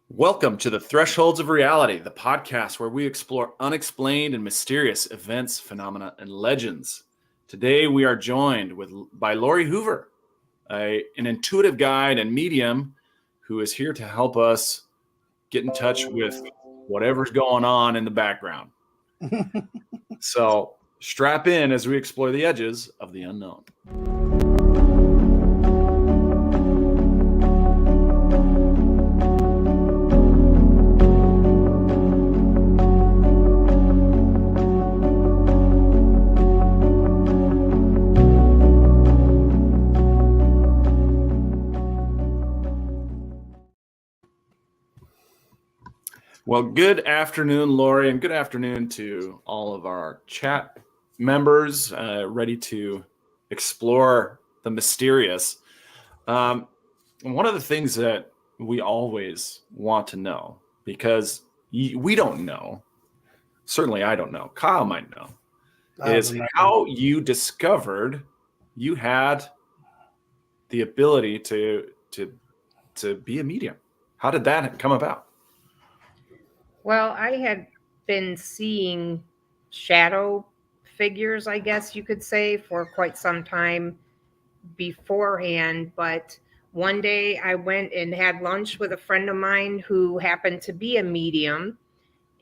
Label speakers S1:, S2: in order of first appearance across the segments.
S1: Welcome to the Thresholds of Reality, the podcast where we explore unexplained and mysterious events, phenomena, and legends. Today we are joined by Lori Hoover, an intuitive guide and medium who is here to help us get in touch with whatever's going on in the background. So strap in as we explore the edges of the unknown. Well, good afternoon, Lori, and good afternoon to all of our chat members ready to explore the mysterious. One of the things that we always want to know, because we don't know, certainly I don't know, Kyle might know, is how you discovered you had the ability to be a medium. How did that come about?
S2: Well, I had been seeing shadow figures, I guess you could say, for quite some time beforehand. But one day I went and had lunch with a friend of mine who happened to be a medium.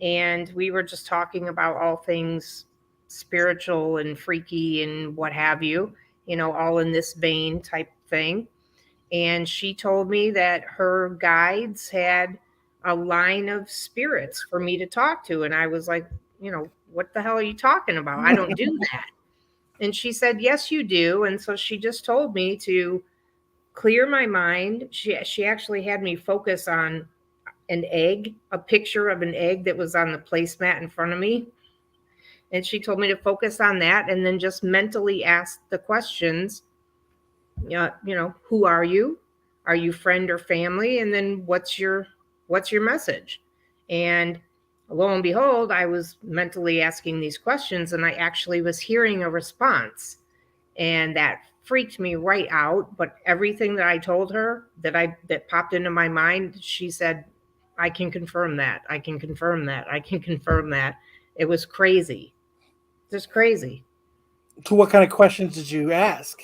S2: And we were just talking about all things spiritual and freaky and what have you, all in this vein type thing. And she told me that her guides had a line of spirits for me to talk to. And I was like, what the hell are you talking about? I don't do that. And she said, yes, you do. And so she just told me to clear my mind. She actually had me focus on an egg, a picture of an egg that was on the placemat in front of me. And she told me to focus on that and then just mentally ask the questions, who are you? Are you friend or family? And then what's your message? And lo and behold, I was mentally asking these questions and I actually was hearing a response. And that freaked me right out. But everything that I told her that popped into my mind, she said, I can confirm that. I can confirm that. I can confirm that. It was crazy. Just crazy.
S3: So what kind of questions did you ask?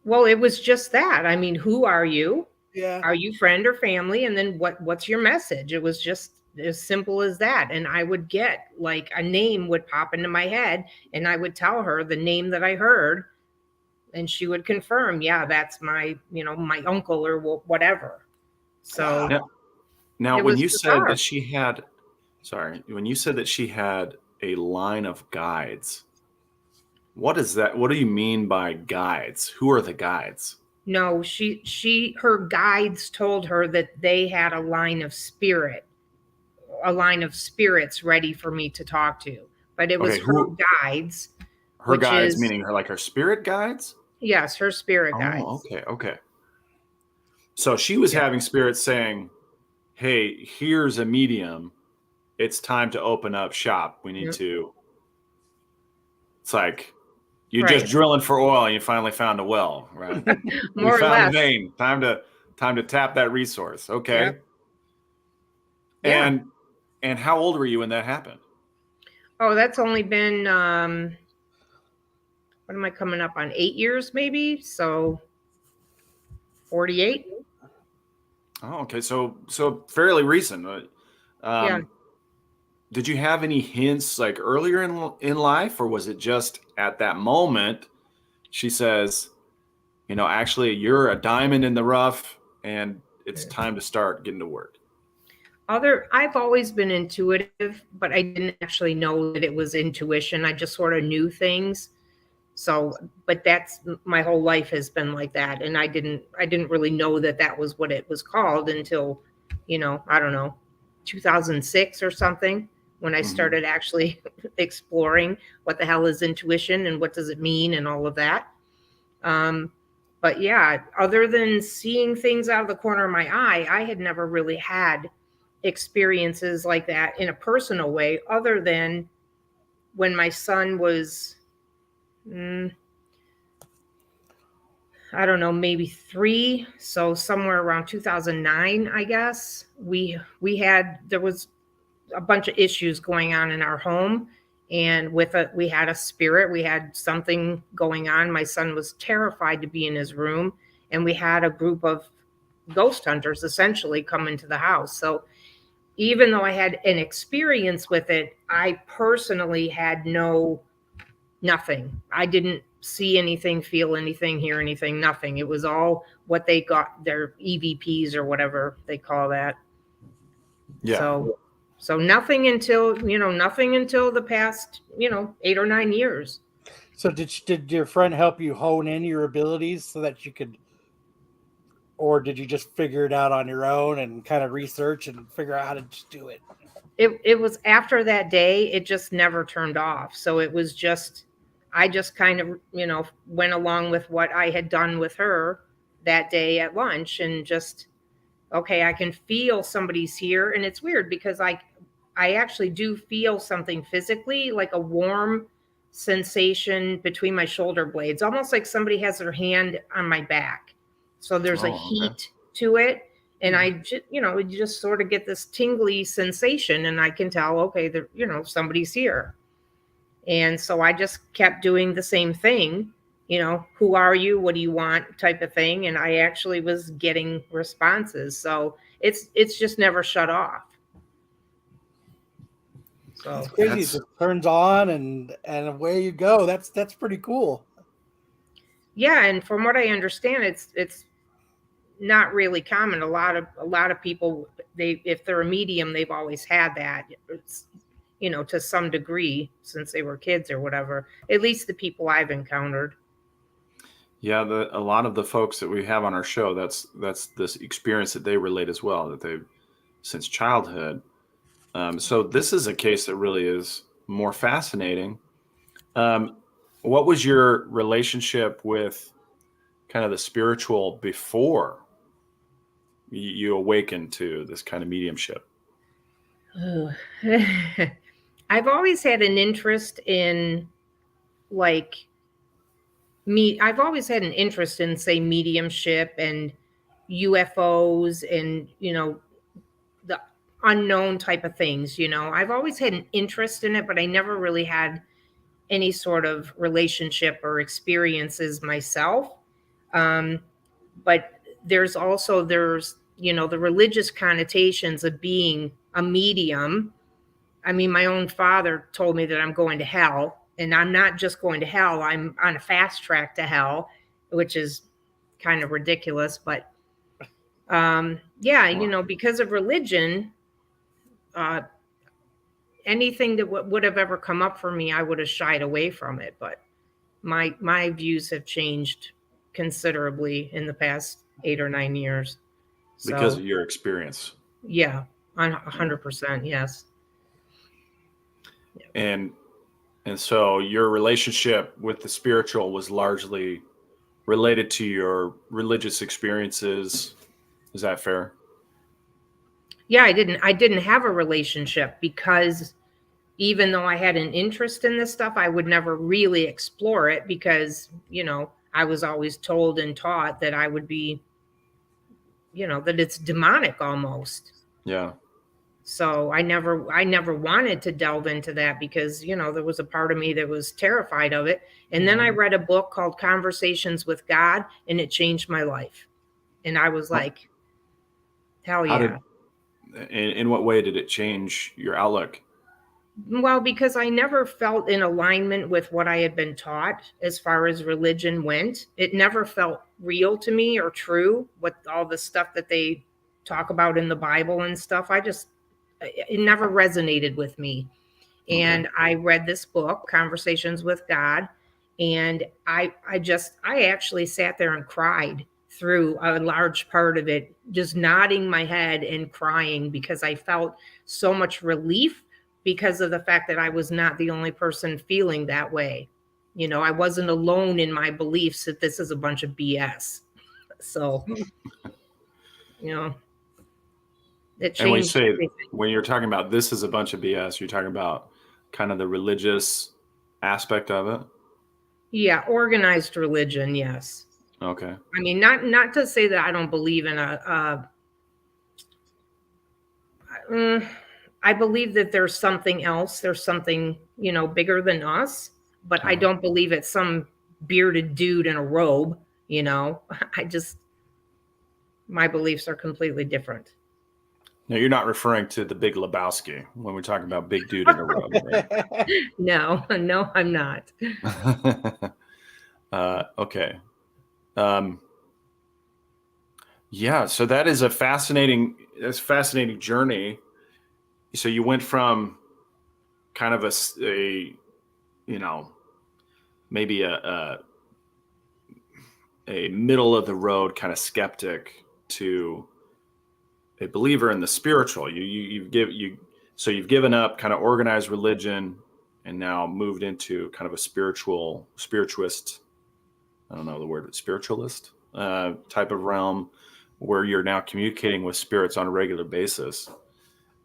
S2: Well, it was just that. I mean, who are you?
S3: Yeah.
S2: Are you friend or family? And then what's your message? It was just as simple as that. And I would get like a name would pop into my head and I would tell her the name that I heard and she would confirm, yeah, that's my, my uncle or whatever. So
S1: now when you said that she had a line of guides, what is that? What do you mean by guides? Who are the guides?
S2: No, her guides told her that they had a line of spirits ready for me to talk to. But it was her guides.
S1: Her guides, meaning her spirit guides?
S2: Yes, her spirit guides.
S1: Oh, okay. So she was having spirits saying, hey, here's a medium. It's time to open up shop. We need to. It's like you're just drilling for oil and you finally found a well, right?
S2: More or less.
S1: A vein. Time to tap that resource. Okay.
S2: Yeah.
S1: And how old were you when that happened?
S2: Oh, that's only been what am I coming up on? 8 years maybe? So 48.
S1: Oh, okay. So fairly recent. Did you have any hints like earlier in life, or was it just at that moment she says, actually you're a diamond in the rough and it's time to start getting to work?
S2: I've always been intuitive, but I didn't actually know that it was intuition. I just sort of knew things. So, but that's my whole life has been like that. And I didn't really know that was what it was called until, I don't know, 2006 or something, when I started actually exploring what the hell is intuition and what does it mean and all of that. But yeah, other than seeing things out of the corner of my eye, I had never really had experiences like that in a personal way, other than when my son was I don't know, maybe 3. So somewhere around 2009, I guess, there was a bunch of issues going on in our home. And we had a spirit, we had something going on. My son was terrified to be in his room. And we had a group of ghost hunters essentially come into the house. So even though I had an experience with it, I personally had nothing. I didn't see anything, feel anything, hear anything, nothing. It was all what they got, their EVPs or whatever they call that.
S1: Yeah.
S2: So nothing until the past, 8 or 9 years.
S3: So did your friend help you hone in your abilities so that you could, or did you just figure it out on your own and kind of research and figure out how to just do it?
S2: It was after that day, it just never turned off. So it was just, I just kind of, went along with what I had done with her that day at lunch and just, okay, I can feel somebody's here. And it's weird because I actually do feel something physically, like a warm sensation between my shoulder blades, almost like somebody has their hand on my back. So there's a heat to it. And I just, you just sort of get this tingly sensation and I can tell, okay, somebody's here. And so I just kept doing the same thing, who are you? What do you want? Type of thing. And I actually was getting responses. So it's just never shut off. So
S3: it's crazy. It just turns on and away you go. That's pretty cool.
S2: Yeah. And from what I understand, it's not really common. A lot of people, if they're a medium, they've always had that, it's, to some degree since they were kids or whatever, at least the people I've encountered.
S1: Yeah. A lot of the folks that we have on our show, that's this experience that they relate as well, that they've since childhood. So this is a case that really is more fascinating. What was your relationship with kind of the spiritual before you awakened to this kind of mediumship?
S2: I've always had an interest in I've always had an interest in, say, mediumship and UFOs and, the unknown type of things. I've always had an interest in it, but I never really had any sort of relationship or experiences myself. But there's the religious connotations of being a medium. I mean, my own father told me that I'm going to hell, and I'm not just going to hell. I'm on a fast track to hell, which is kind of ridiculous. But because of religion, anything that would have ever come up for me, I would have shied away from it. But my views have changed considerably in the past 8 or 9 years.
S1: Because of your experience.
S2: Yeah, 100%. Yes.
S1: And so your relationship with the spiritual was largely related to your religious experiences. Is that fair?
S2: Yeah, I didn't have a relationship because even though I had an interest in this stuff, I would never really explore it because, I was always told and taught that I would be, that it's demonic almost.
S1: Yeah.
S2: So I never wanted to delve into that because, there was a part of me that was terrified of it. And then I read a book called Conversations with God, and it changed my life. And I was like, hell yeah.
S1: In what way did it change your outlook?
S2: Well, because I never felt in alignment with what I had been taught as far as religion went. It never felt real to me or true, what all the stuff that they talk about in the Bible and stuff. It never resonated with me. And I read this book, Conversations with God, and I actually sat there and cried through a large part of it, just nodding my head and crying because I felt so much relief because of the fact that I was not the only person feeling that way. I wasn't alone in my beliefs that this is a bunch of BS. So, it changed.
S1: And when you're talking about this is a bunch of BS, you're talking about kind of the religious aspect of it?
S2: Yeah, organized religion, yes.
S1: Okay.
S2: I mean, not to say that I don't believe in I believe that there's something else. There's something, bigger than us, but I don't believe it's some bearded dude in a robe, I just, my beliefs are completely different.
S1: No, you're not referring to the Big Lebowski when we're talking about big dude in a robe, right?
S2: No, no, I'm not.
S1: Okay. Yeah, so that is a fascinating journey. So you went from kind of maybe a middle of the road kind of skeptic to a believer in the spiritual. So you've given up kind of organized religion and now moved into kind of a spiritualist. I don't know the word, but spiritualist type of realm where you're now communicating with spirits on a regular basis,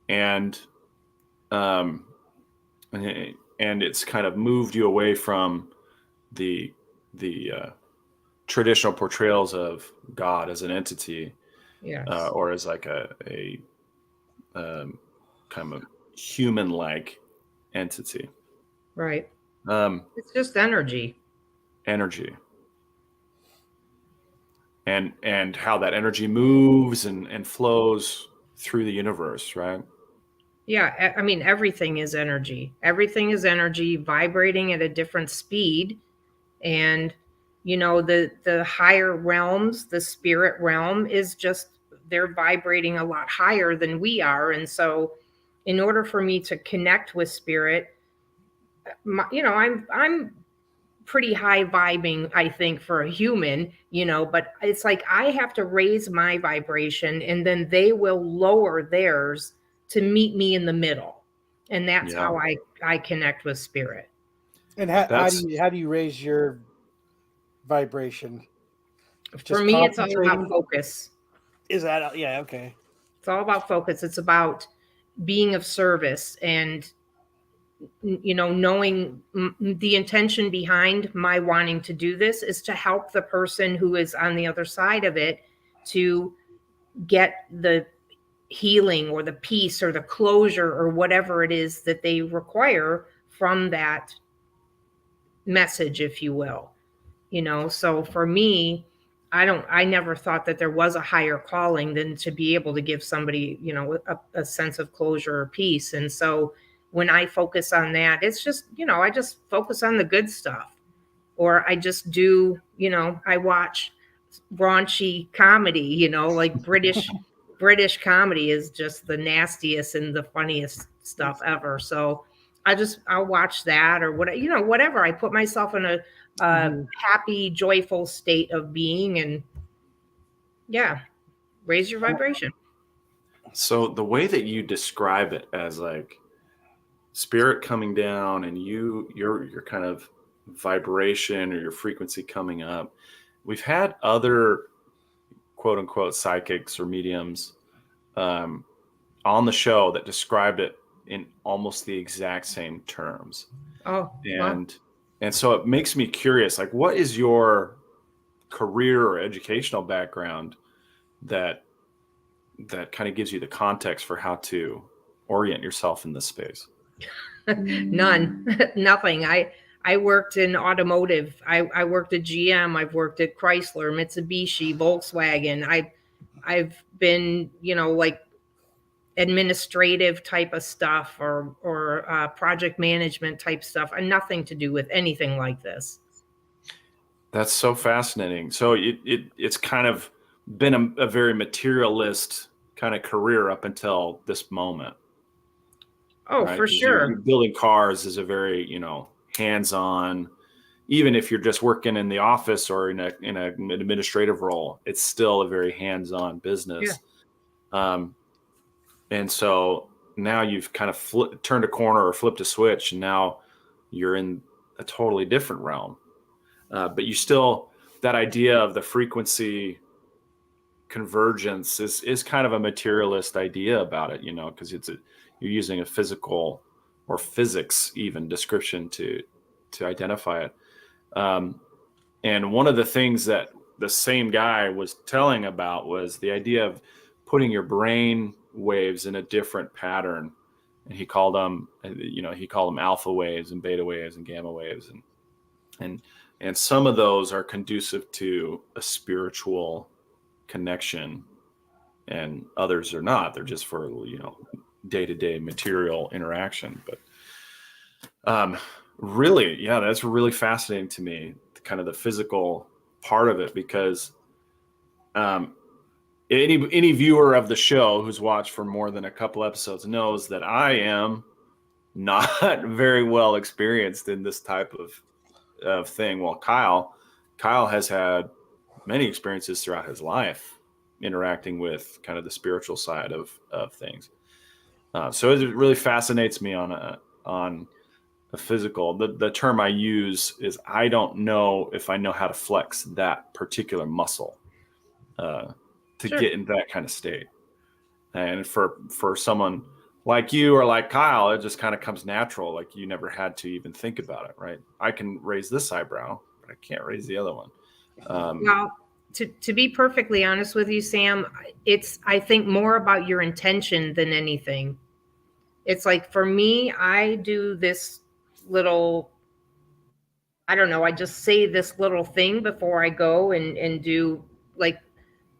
S1: and um, and it's kind of moved you away from the traditional portrayals of God as an entity,
S2: Yes.
S1: or as like a kind of human-like entity.
S2: Right.
S1: Um,
S2: It's just energy.
S1: Energy. And how that energy moves and flows through the universe, right?
S2: Yeah, I mean, everything is energy. Everything is energy vibrating at a different speed. And, the higher realms, the spirit realm is just, they're vibrating a lot higher than we are. And so, in order for me to connect with spirit, I'm pretty high vibing, I think, for a human, but it's like I have to raise my vibration and then they will lower theirs to meet me in the middle. And that's
S1: Yeah.
S2: how I connect with spirit.
S3: And how
S1: That's
S3: do you raise your vibration?
S2: For
S3: Just
S2: me, it's all about
S3: concentrating?
S2: focus.
S3: Is that yeah, okay.
S2: It's all about focus. It's about being of service and knowing the intention behind my wanting to do this is to help the person who is on the other side of it to get the healing or the peace or the closure or whatever it is that they require from that message, if you will. So for me, I never thought that there was a higher calling than to be able to give somebody, a sense of closure or peace. And so when I focus on that, it's just, I just focus on the good stuff. Or I just do, I watch raunchy comedy, like British comedy is just the nastiest and the funniest stuff ever. So I'll watch that or whatever. I put myself in a happy, joyful state of being, and yeah, raise your vibration.
S1: so the way that you describe it as like spirit coming down and your kind of vibration or your frequency coming up. We've had other quote unquote psychics or mediums on the show that described it in almost the exact same terms.
S2: Oh, well,
S1: And so it makes me curious, like, what is your career or educational background that kind of gives you the context for how to orient yourself in this space?
S2: none, nothing. I worked in automotive. I worked at GM. I've worked at Chrysler, Mitsubishi, Volkswagen. I've been, like administrative type of stuff or project management type stuff, and nothing to do with anything like this.
S1: That's so fascinating. So it's kind of been a very materialist kind of career up until this moment.
S2: Oh,
S1: Right?
S2: for
S1: 'Cause
S2: sure.
S1: you're building cars is a very, hands-on, even if you're just working in the office or in an administrative role, it's still a very hands-on business.
S2: Yeah.
S1: And so now you've kind of turned a corner or flipped a switch, and now you're in a totally different realm. But you still, that idea of the frequency convergence is kind of a materialist idea about it, because you're using a physical or physics even description to identify it. And one of the things that the same guy was telling about was the idea of putting your brain waves in a different pattern. And he called them alpha waves and beta waves and gamma waves. And some of those are conducive to a spiritual connection and others are not. They're just for, day-to-day material interaction. But really, yeah, that's really fascinating to me, kind of the physical part of it, because any viewer of the show who's watched for more than a couple episodes knows that I am not very well experienced in this type of thing. Well, Kyle has had many experiences throughout his life interacting with kind of the spiritual side of things. So it really fascinates me on a physical. The term I use is I don't know if I know how to flex that particular muscle to get in that kind of state. And for someone like you or like Kyle, it just kind of comes natural. Like you never had to even think about it, right? I can raise this eyebrow, but I can't raise the other one.
S2: Well, to be perfectly honest with you, Sam, it's, I think, more about your intention than anything. It's like, for me, I do this little, I don't know, I just say this little thing before I go and do, like,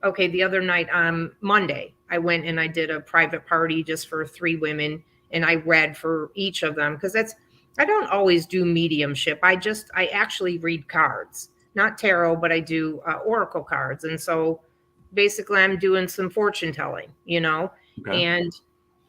S2: okay, the other night on Monday, I went and I did a private party just for 3 women, and I read for each of them, because I don't always do mediumship. I actually read cards, not tarot, but I do oracle cards. And so basically I'm doing some fortune telling,
S1: Okay.
S2: and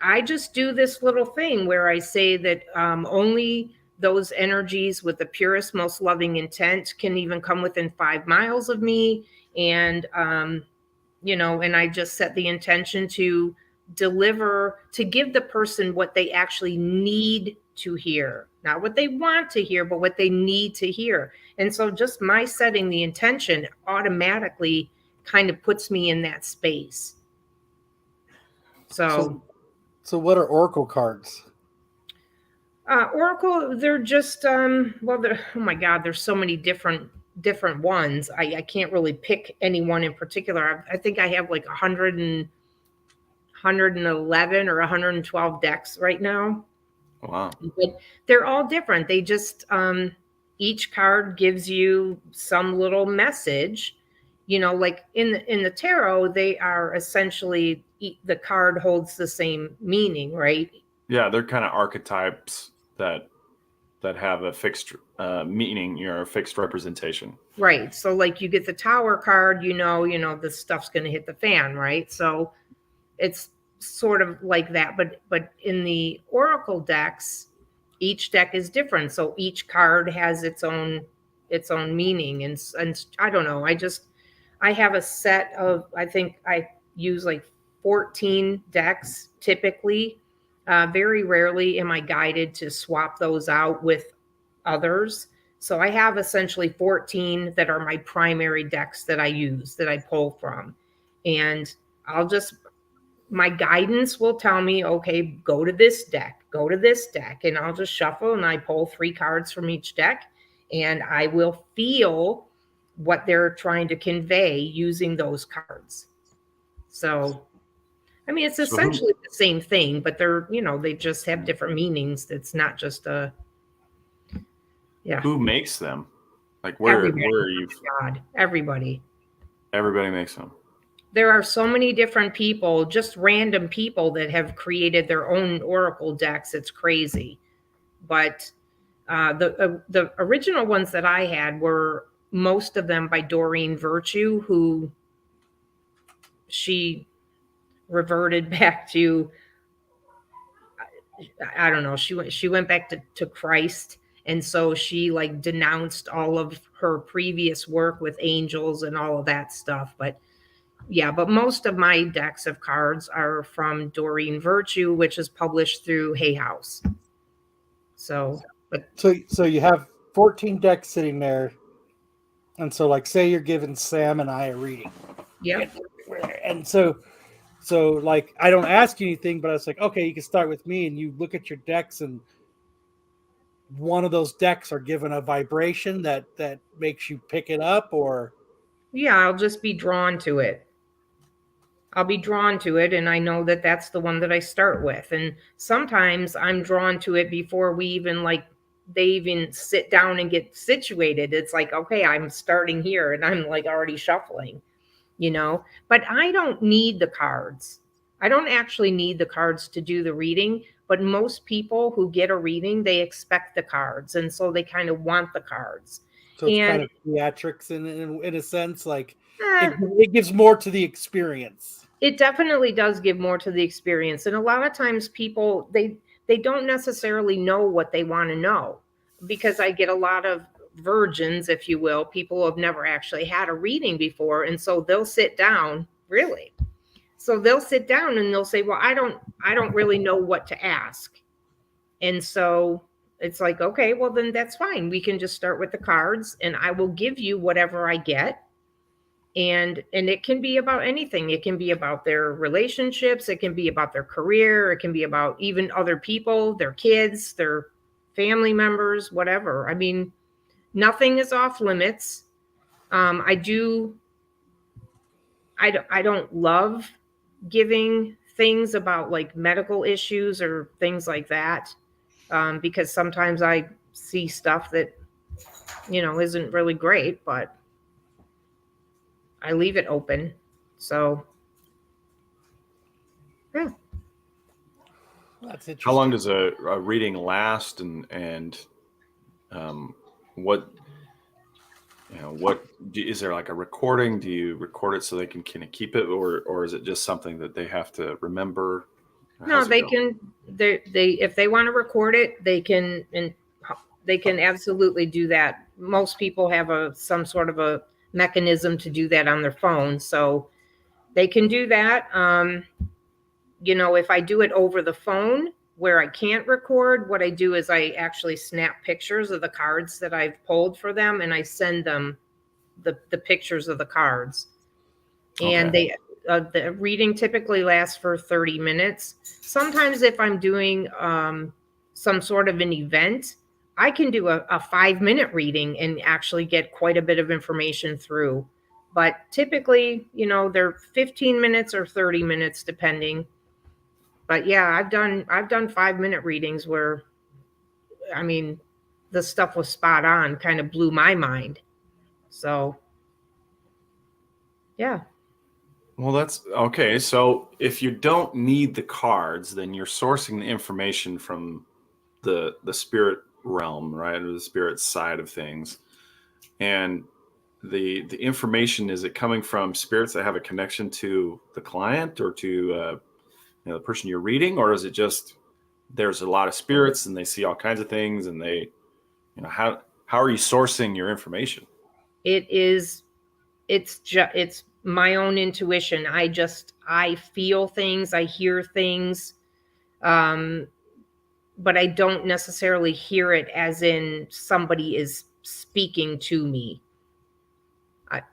S2: I just do this little thing where I say that only those energies with the purest, most loving intent can even come within 5 miles of me. And, and I just set the intention to give the person what they actually need to hear, not what they want to hear, but what they need to hear. And so just my setting the intention automatically kind of puts me in that space. So
S3: what are oracle cards?
S2: Oracle, they're just oh my God, there's so many different ones. I can't really pick any one in particular. I think I have like 111 or 112 decks right now.
S1: Wow.
S2: But they're all different. They just each card gives you some little message. Like in the tarot, they are essentially, the card holds the same meaning, right?
S1: Yeah, they're kind of archetypes that have a fixed meaning, a fixed representation.
S2: Right. So like you get the Tower card, the stuff's going to hit the fan, right? So it's sort of like that, but in the Oracle decks, each deck is different. So each card has its own meaning, and I don't know. I have a set of, I think I use like 14 decks typically. Very rarely am I guided to swap those out with others. So I have essentially 14 that are my primary decks that I use, that I pull from. And my guidance will tell me, okay, go to this deck, and I'll just shuffle and I pull 3 cards from each deck, and I will feel what they're trying to convey using those cards. So, I mean, it's essentially the same thing, but they're, they just have different meanings. It's not just
S1: Who makes them? Like where are you?
S2: God, everybody
S1: Makes them.
S2: There are so many different people, just random people, that have created their own oracle decks. It's crazy. But the original ones that I had were, most of them, by Doreen Virtue, who she reverted back to, I don't know, she went back to Christ. And so she like denounced all of her previous work with angels and all of that stuff. But yeah, but most of my decks of cards are from Doreen Virtue, which is published through Hay House. So
S3: you have 14 decks sitting there, and so like say you're giving Sam and I a reading.
S2: Yeah.
S3: And so like I don't ask you anything, but I was like, okay, you can start with me, and you look at your decks, and one of those decks are given a vibration that makes you pick it up, or
S2: Yeah, I'll just be drawn to it. I'll be drawn to it, and I know that that's the one that I start with. And sometimes I'm drawn to it before we even they even sit down and get situated. It's like, okay, I'm starting here and I'm like already shuffling, But I don't need the cards. I don't actually need the cards to do the reading, but most people who get a reading, they expect the cards. And so they kind of want the cards.
S3: So it's kind
S2: And
S3: of theatrics in a sense, like
S2: eh,
S3: it gives more to the experience.
S2: it definitely does give more to the experience. And a lot of times people they don't necessarily know what they want to know, because I get a lot of virgins, if you will, people who have never actually had a reading before, and so they'll sit down, really. So they'll sit down and they'll say, "Well, I don't really know what to ask." And so it's like, "Okay, well then that's fine. We can just start with the cards and I will give you whatever I get." And it can be about anything. It can be about their relationships, it can be about their career, it can be about even other people, their kids, their family members, whatever. I mean, nothing is off limits. I don't love giving things about like medical issues or things like that, because sometimes I see stuff that isn't really great, but I leave it open. So yeah.
S3: That's interesting.
S1: How long does a reading last, and what what is there like a recording? Do you record it so they can kind of keep it, or is it just something that they have to remember?
S2: No, they can. They if they want to record it, they can, and they can absolutely do that. Most people have some sort of a mechanism to do that on their phone, so they can do that. If I do it over the phone where I can't record, what I do is I actually snap pictures of the cards that I've pulled for them, and I send them the pictures of the cards. And
S1: Okay.
S2: the reading typically lasts for 30 minutes. Sometimes if I'm doing some sort of an event, I can do a 5-minute reading and actually get quite a bit of information through. But typically, they're 15 minutes or 30 minutes depending. But yeah, I've done 5-minute readings where, I mean, the stuff was spot on, kind of blew my mind. So yeah.
S1: Well, that's okay. So if you don't need the cards, then you're sourcing the information from the spirit realm, right, or the spirit side of things. And the information, is it coming from spirits that have a connection to the client or to the person you're reading, or is it just there's a lot of spirits and they see all kinds of things, and they, how are you sourcing your information?
S2: It's my own intuition. I feel things, I hear things, but I don't necessarily hear it as in somebody is speaking to me.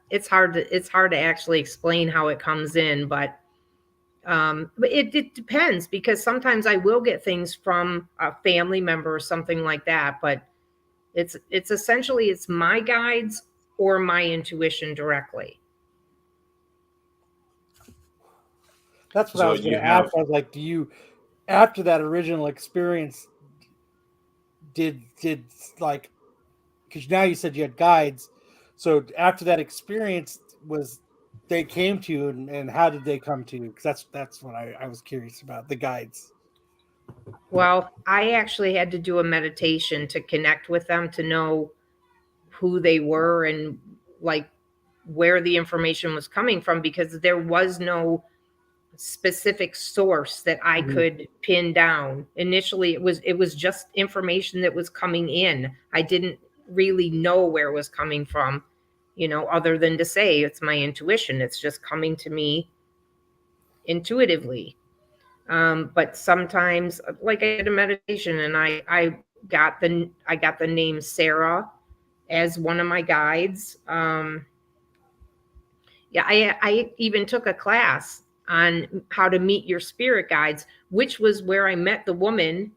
S2: It's hard to actually explain how it comes in, but it depends, because sometimes I will get things from a family member or something like that, but it's essentially it's my guides or my intuition directly.
S3: That's what I
S1: So
S3: was going
S1: you
S3: to ask.
S1: have,
S3: I was like, do you, after that original experience, did like, because now you said you had guides, so after that experience, they came to you, and how did they come to you? Because that's what I was curious about, the guides.
S2: Well, I actually had to do a meditation to connect with them, to know who they were and like where the information was coming from, because there was no specific source that I could pin down. Initially, it was just information that was coming in. I didn't really know where it was coming from, other than to say it's my intuition. It's just coming to me intuitively. But sometimes, like, I did a meditation, and I got the name Sarah as one of my guides. Yeah, I even took a class on how to meet your spirit guides, which was where I met the woman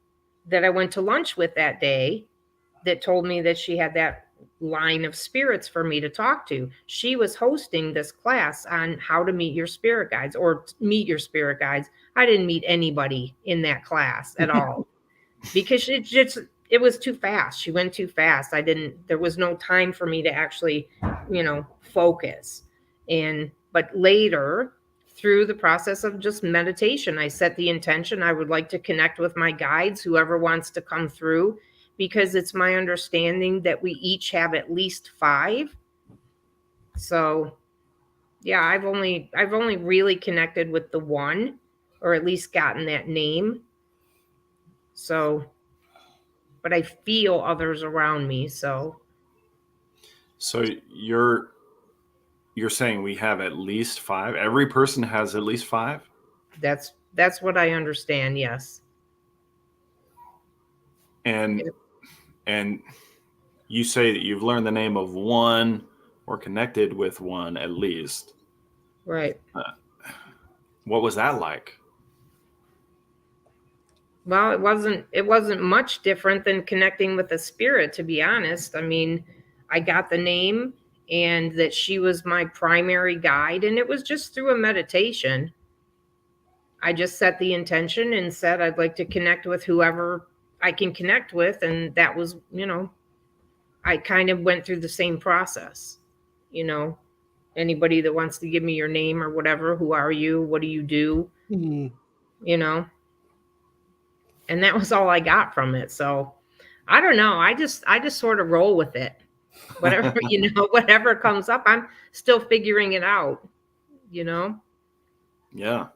S2: that I went to lunch with that day, that told me that she had that line of spirits for me to talk to. She was hosting this class on how to meet your spirit guides or meet your spirit guides. I didn't meet anybody in that class at all because it was too fast. She went too fast. There was no time for me to actually, focus. But later, through the process of just meditation, I set the intention I would like to connect with my guides, whoever wants to come through, because it's my understanding that we each have at least 5. So yeah, I've only really connected with the one, or at least gotten that name. So, but I feel others around me. So
S1: you're saying we have at least 5? Every person has at least 5?
S2: that's what I understand. Yes.
S1: And you say that you've learned the name of one or connected with one at least.
S2: Right.
S1: What was that like?
S2: Well, it wasn't much different than connecting with a spirit, to be honest. I mean, I got the name and that she was my primary guide, and it was just through a meditation. I just set the intention and said I'd like to connect with whoever I can connect with, and that was, I kind of went through the same process. Anybody that wants to give me your name or whatever, who are you? What do you do?
S3: Mhm.
S2: And that was all I got from it. So I don't know. I just sort of roll with it. Whatever, whatever comes up, I'm still figuring it out,
S1: Yeah.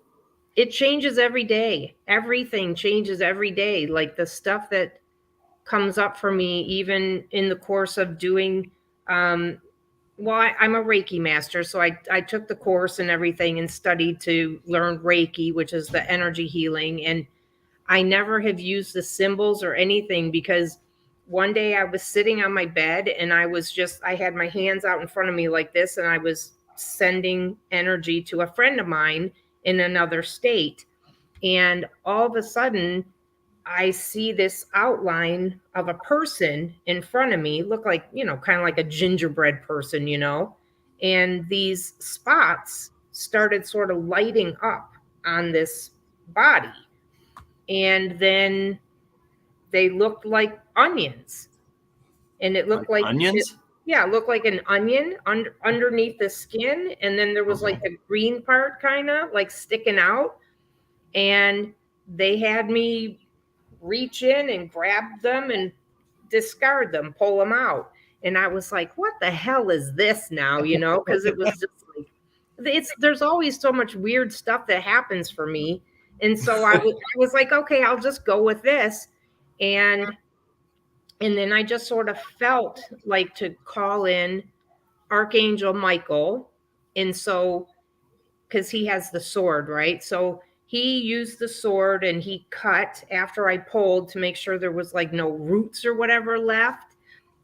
S2: It changes every day. Everything changes every day. Like the stuff that comes up for me, even in the course of doing, I'm a Reiki master. So I took the course and everything and studied to learn Reiki, which is the energy healing. And I never have used the symbols or anything because one day I was sitting on my bed and I had my hands out in front of me like this, and I was sending energy to a friend of mine in another state. And all of a sudden, I see this outline of a person in front of me, look like, kind of like a gingerbread person, and these spots started sort of lighting up on this body. And then they looked like onions, and it looked like
S1: onions.
S2: It looked like an onion underneath the skin, and then there was like the green part kind of like sticking out, and they had me reach in and grab them and discard them, pull them out, and I was like, what the hell is this now, because it was just like there's always so much weird stuff that happens for me. And so I was like, okay, I'll just go with this. And then I just sort of felt like to call in Archangel Michael. And so, because he has the sword, right? So he used the sword and he cut after I pulled to make sure there was like no roots or whatever left.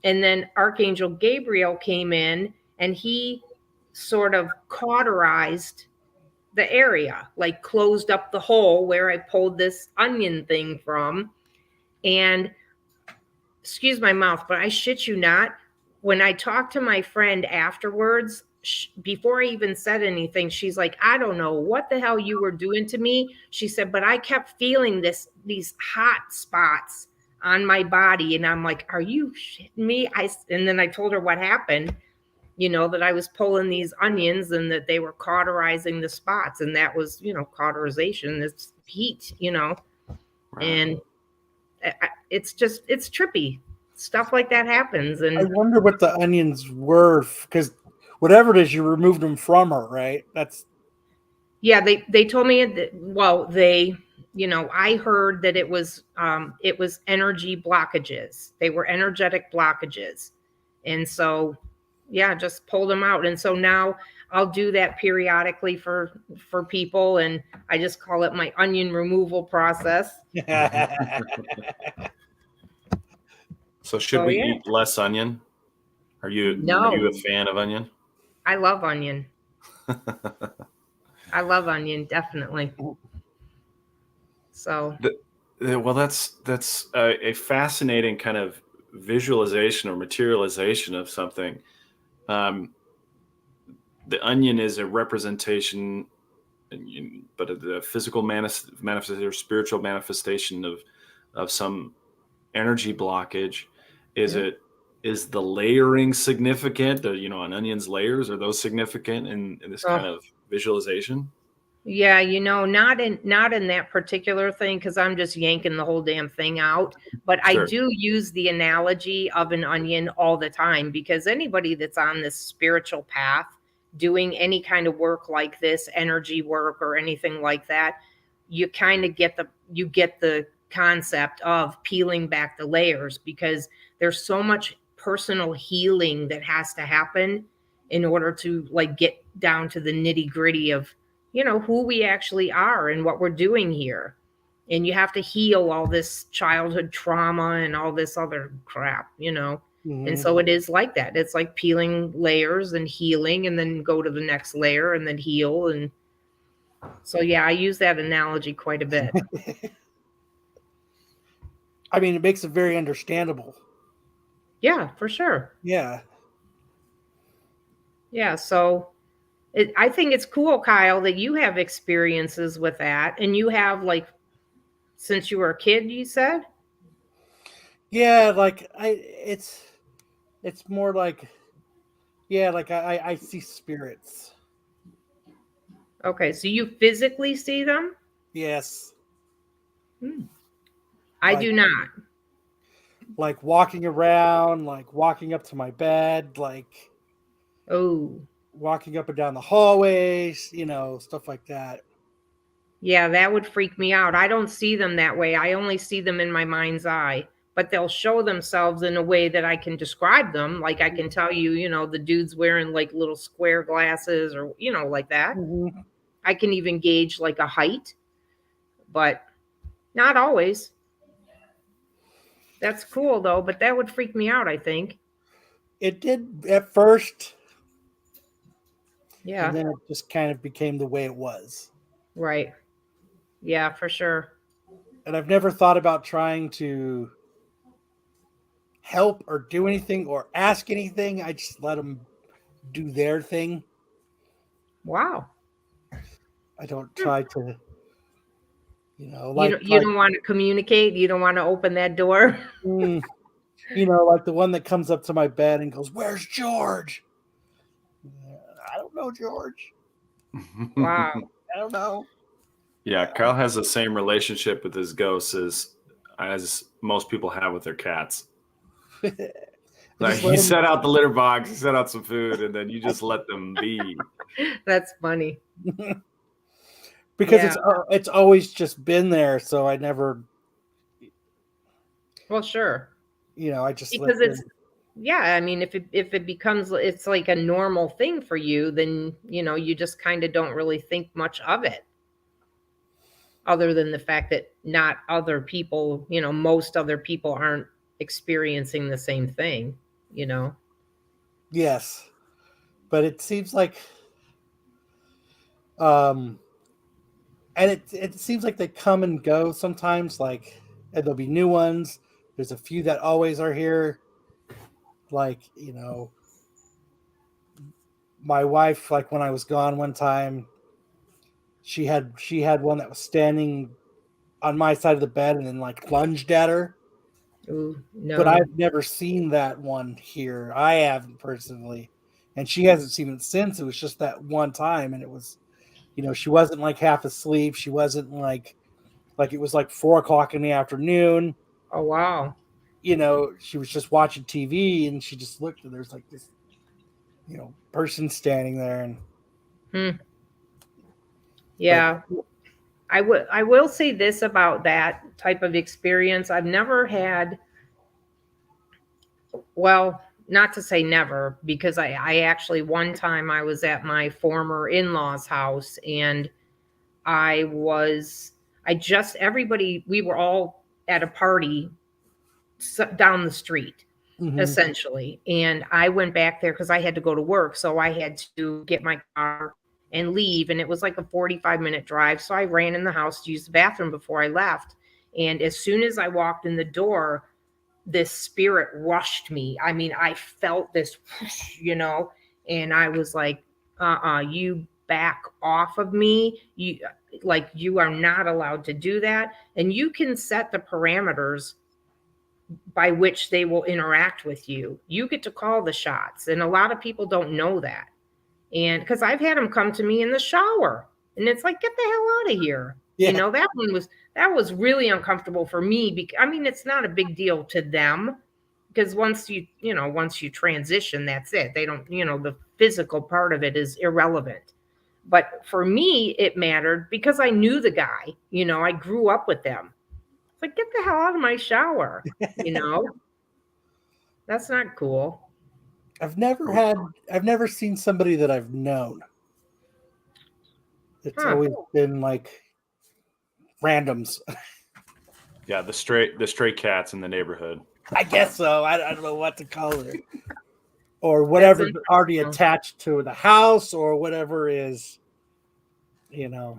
S2: And then Archangel Gabriel came in and he sort of cauterized the area, like closed up the hole where I pulled this onion thing from. And excuse my mouth, but I shit you not, when I talked to my friend afterwards, before I even said anything, she's like, I don't know what the hell you were doing to me. She said, but I kept feeling these hot spots on my body. And I'm like, are you shitting me? And then I told her what happened, that I was pulling these onions and that they were cauterizing the spots. And that was, cauterization, it's heat,
S1: Right.
S2: And it's trippy. Stuff like that happens. And
S3: I wonder what the onions were, because whatever it is, you removed them from her, right? That's
S2: yeah, they told me that, I heard that it was energy blockages. They were energetic blockages. And so yeah, just pulled them out. And so now I'll do that periodically for people, and I just call it my onion removal process.
S1: So should we eat less onion? Are you a fan of onion?
S2: I love onion. I love onion, definitely. So
S1: well, that's a fascinating kind of visualization or materialization of something, the onion is a representation, but the physical manifestation or spiritual manifestation of some energy blockage. Is the layering significant? An onion's layers, are those significant in this kind of visualization?
S2: Yeah, not in that particular thing, because I'm just yanking the whole damn thing out. But
S1: Sure.
S2: I do use the analogy of an onion all the time, because anybody that's on this spiritual path doing any kind of work like this, energy work or anything like that, you kind of get the concept of peeling back the layers, because there's so much personal healing that has to happen in order to like get down to the nitty-gritty of who we actually are and what we're doing here. And you have to heal all this childhood trauma and all this other crap. And so it is like that. It's like peeling layers and healing, and then go to the next layer and then heal. And so, yeah, I use that analogy quite a bit.
S3: I mean, it makes it very understandable.
S2: Yeah, for sure.
S3: Yeah.
S2: Yeah. So I think it's cool, Kyle, that you have experiences with that, and you have, like, since you were a kid, you said?
S3: Yeah, like it's more like, yeah, like I see spirits.
S2: Okay, so you physically see them?
S3: Yes.
S2: I do not.
S3: Like walking around, like walking up to my bed, like walking up and down the hallways, stuff like that.
S2: Yeah, that would freak me out. I don't see them that way. I only see them in my mind's eye, but they'll show themselves in a way that I can describe them. Like I can tell you, the dude's wearing like little square glasses or, like that.
S3: Mm-hmm.
S2: I can even gauge like a height, but not always. That's cool though, but that would freak me out, I think.
S3: It did at first.
S2: Yeah.
S3: And then it just kind of became the way it was.
S2: Right. Yeah, for sure.
S3: And I've never thought about trying to help or do anything or ask anything. I just let them do their thing.
S2: Wow.
S3: I don't try to,
S2: you don't want to communicate. You don't want to open that door.
S3: Like the one that comes up to my bed and goes, "Where's George?" I don't know, George.
S2: Wow.
S3: I don't know.
S1: Yeah, Kyle has the same relationship with his ghosts as most people have with their cats. Like he set out the litter box, he set out some food, and then you just let them be.
S2: That's funny.
S3: Because it's always just been there, so I never.
S2: Well, sure.
S3: I just
S2: because it's I mean, if it becomes, it's like a normal thing for you, then you just kind of don't really think much of it, other than the fact that not other people, most other people aren't experiencing the same thing.
S3: Yes, but it seems like, and it seems like they come and go sometimes. Like, and there'll be new ones. There's a few that always are here. Like, my wife, like when I was gone one time, she had one that was standing on my side of the bed and then like lunged at her.
S2: Ooh, no.
S3: But I've never seen that one here. I haven't personally. And she hasn't seen it since. It was just that one time. And it was, she wasn't like half asleep. She wasn't like it was like 4:00 in the afternoon.
S2: Oh, wow.
S3: She was just watching TV and she just looked and there's like this, person standing there. And
S2: yeah. I will say this about that type of experience. I've never had, well, not to say never, because I actually, one time I was at my former in-laws house and we were all at a party down the street, essentially. And I went back there because I had to go to work. So I had to get my car and leave. And it was like a 45-minute drive. So I ran in the house to use the bathroom before I left. And as soon as I walked in the door, this spirit rushed me. I mean, I felt this, you know, and I was like, you back off of me. You are not allowed to do that. And you can set the parameters by which they will interact with you. You get to call the shots. And a lot of people don't know that. And because I've had them come to me in the shower, and it's like, get the hell out of here.
S3: Yeah.
S2: You know, that was really uncomfortable for me. Because I mean, it's not a big deal to them, because once you transition, that's it. They don't, the physical part of it is irrelevant. But for me, it mattered because I knew the guy. I grew up with them. It's like, get the hell out of my shower. That's not cool.
S3: I've never seen somebody that I've known. It's always been like randoms.
S1: Yeah, the stray cats in the neighborhood.
S3: I guess so. I don't know what to call it. Or whatever already attached to the house, or whatever is,
S2: Yeah,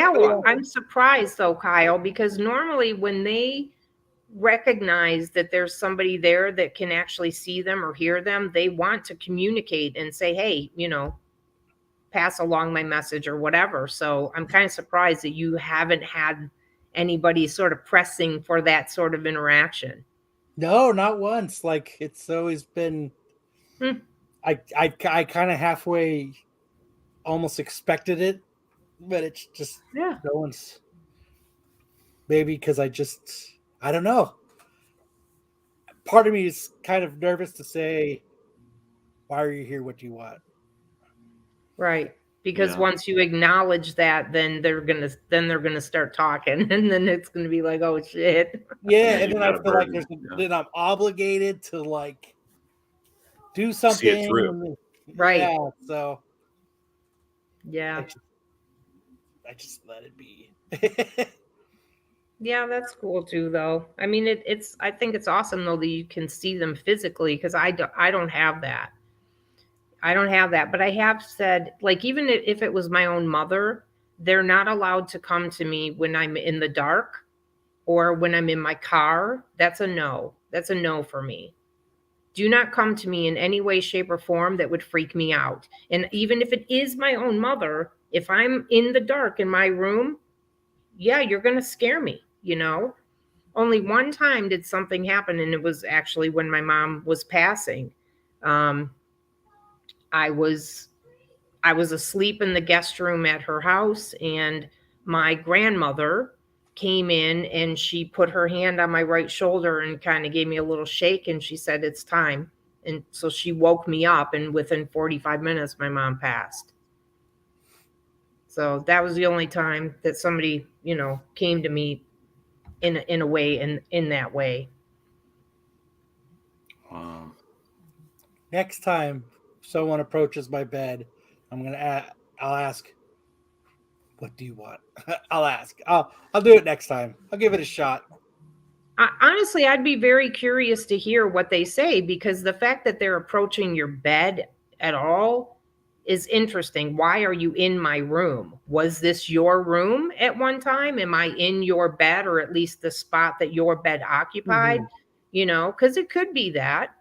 S2: well, I'm surprised though, Kyle, because normally when they recognize that there's somebody there that can actually see them or hear them, they want to communicate and say, hey, pass along my message or whatever. So I'm kind of surprised that you haven't had anybody sort of pressing for that sort of interaction.
S3: No, not once. Like, it's always been, I kind of halfway almost expected it, but it's just, no one's, maybe because I don't know. Part of me is kind of nervous to say, why are you here? What do you want?
S2: Right. Because once you acknowledge that, then they're gonna start talking, and then it's gonna be like, oh shit.
S3: Yeah, and then I feel like then I'm obligated to like do something.
S1: See it through.
S2: Right.
S3: Yeah, so
S2: yeah.
S3: I just let it be.
S2: Yeah, that's cool too, though. I mean, I think it's awesome though that you can see them physically, because I don't have that. I don't have that, but I have said, like, even if it was my own mother, they're not allowed to come to me when I'm in the dark or when I'm in my car. That's a no. That's a no for me. Do not come to me in any way, shape, or form that would freak me out. And even if it is my own mother, if I'm in the dark in my room, yeah, you're going to scare me, Only one time did something happen, and it was actually when my mom was passing. I was asleep in the guest room at her house, and my grandmother came in and she put her hand on my right shoulder and kind of gave me a little shake, and she said, it's time. And so she woke me up, and within 45 minutes, my mom passed. So that was the only time that somebody, came to me in a way, in that way.
S1: Wow.
S3: Next time someone approaches my bed, I'll ask, what do you want? I'll ask. I'll do it next time. I'll give it a shot.
S2: Honestly, I'd be very curious to hear what they say, because the fact that they're approaching your bed at all is interesting. Why are you in my room? Was this your room at one time? Am I in your bed, or at least the spot that your bed occupied? Because it could be that.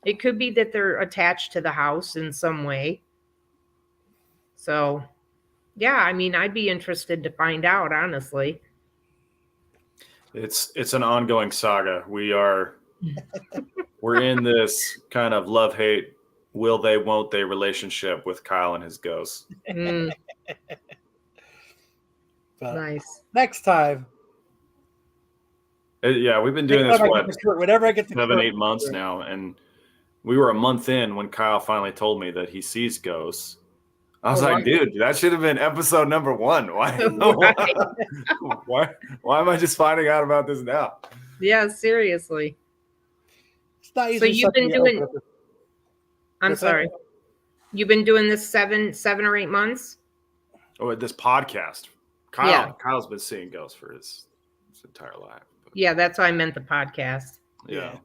S2: It could be that they're attached to the house in some way. So, yeah, I mean, I'd be interested to find out, honestly.
S1: It's an ongoing saga. We're in this kind of love-hate, will they, won't they relationship with Kyle and his ghosts.
S2: Nice.
S3: Next time.
S1: Yeah, we've been doing this
S3: whenever I get to
S1: 7-8 months now, and we were a month in when Kyle finally told me that he sees ghosts. I was like, dude, that should have been episode number 1. Why am I just finding out about this now?
S2: Yeah, seriously.
S3: It's not
S2: so you've been doing. I'm sorry. You've been doing this 7 or 8 months?
S1: Oh, this podcast. Kyle's been seeing ghosts for his entire life.
S2: Yeah, that's why I meant the podcast.
S1: Yeah.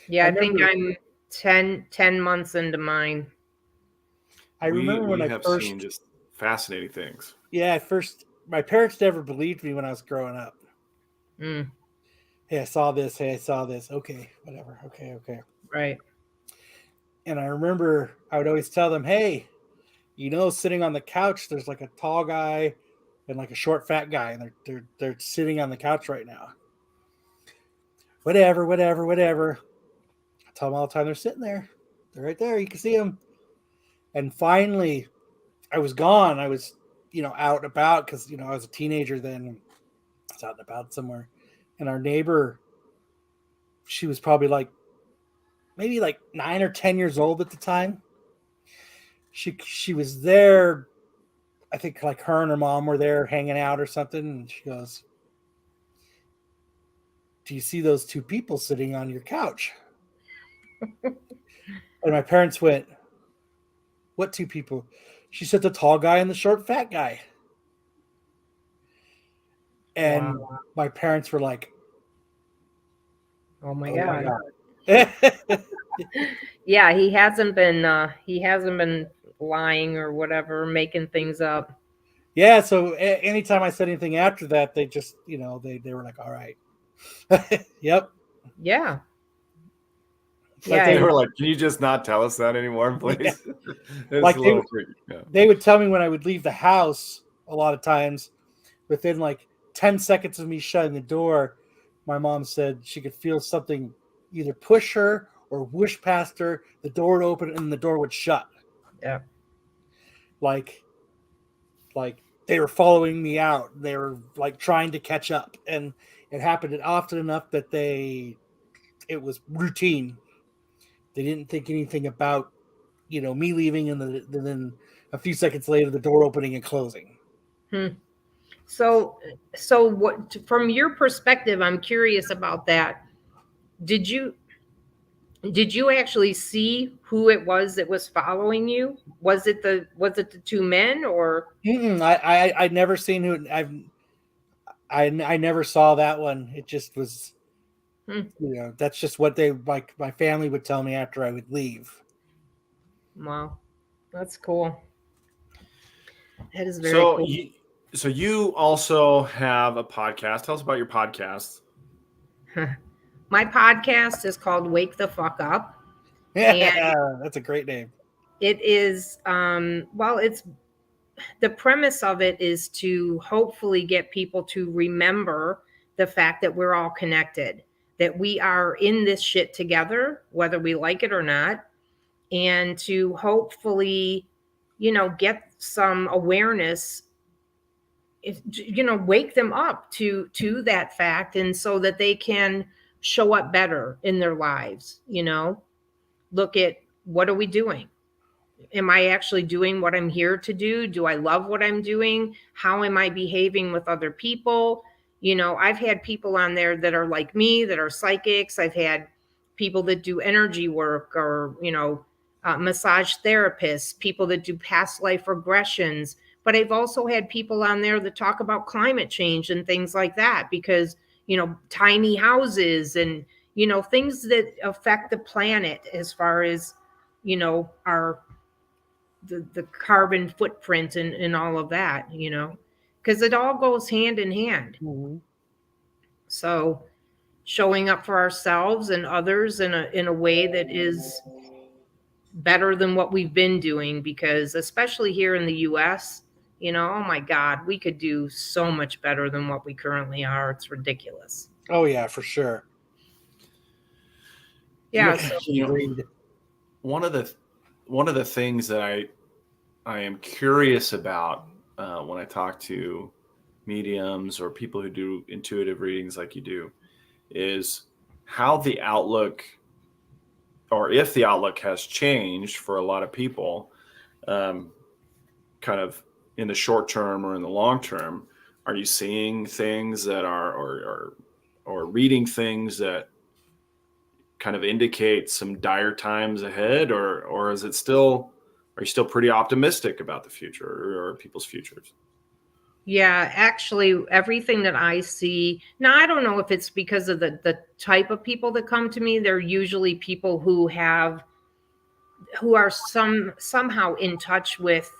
S2: Yeah, I think I'm 10 months into mine.
S3: I remember when I first
S1: seen just fascinating things.
S3: Yeah, my parents never believed me when I was growing up. Hey, I saw this. Hey, I saw this. Okay, whatever. Okay.
S2: Right.
S3: And I remember I would always tell them, hey, sitting on the couch, there's like a tall guy and like a short, fat guy, and they're sitting on the couch right now. Whatever. I tell them all the time they're sitting there. They're right there. You can see them. And finally, I was gone. I was, out and about because, I was a teenager then. I was out and about somewhere. And our neighbor, she was probably maybe 9 or 10 years old at the time. She was there. I think like her and her mom were there hanging out or something. And she goes, do you see those two people sitting on your couch? And my parents went, what two people? She said the tall guy and the short fat guy. And my parents were like,
S2: oh my God.
S3: God.
S2: Yeah, he hasn't been lying or whatever, making things up.
S3: Yeah, so anytime I said anything after that, they just, they were like, all right. Yep.
S2: Yeah.
S3: Yeah,
S1: They were like, can you just not tell us that anymore, please?
S3: Yeah. Like they would tell me when I would leave the house a lot of times, within 10 seconds of me shutting the door, my mom said she could feel something either push her or whoosh past her. The door would open and the door would shut.
S2: Yeah.
S3: Like they were following me out. They were trying to catch up. And it happened often enough that it was routine. They didn't think anything about, me leaving and then a few seconds later, the door opening and closing.
S2: So what, from your perspective, I'm curious about that. Did you actually see who it was that was following you? Was it the two men or?
S3: I'd never seen who. I never saw that one. It just was, that's just what my family would tell me after I would leave.
S2: Wow, that's cool. That is very cool.
S1: So you also have a podcast. Tell us about your podcast.
S2: My podcast is called Wake the Fuck Up.
S3: Yeah, that's a great name.
S2: It is, it's the premise of it is to hopefully get people to remember the fact that we're all connected, that we are in this shit together, whether we like it or not, and to hopefully, get some awareness, wake them up to that fact, and so that they can show up better in their lives. Look at, what are we doing? Am I actually doing what I'm here to do? Do I love what I'm doing? How am I behaving with other people? I've had people on there that are like me, that are psychics. I've had people that do energy work, or, massage therapists, people that do past life regressions. But I've also had people on there that talk about climate change and things like that, because, tiny houses and, things that affect the planet as far as, our the carbon footprint and all of that, because it all goes hand in hand.
S3: Mm-hmm.
S2: So showing up for ourselves and others in a way that is better than what we've been doing, because especially here in the US, oh my God, we could do so much better than what we currently are. It's ridiculous.
S3: Oh yeah, for sure.
S2: Yeah.
S1: One of the things that I am curious about when I talk to mediums or people who do intuitive readings like you do is how the outlook, or if the outlook has changed for a lot of people, kind of in the short term or in the long term. Are you seeing things that are, or reading things that kind of indicate some dire times ahead, or is it still, are you still pretty optimistic about the future or people's futures?
S2: Yeah, actually, everything that I see now, I don't know if it's because of the type of people that come to me. They're usually people who are somehow in touch with,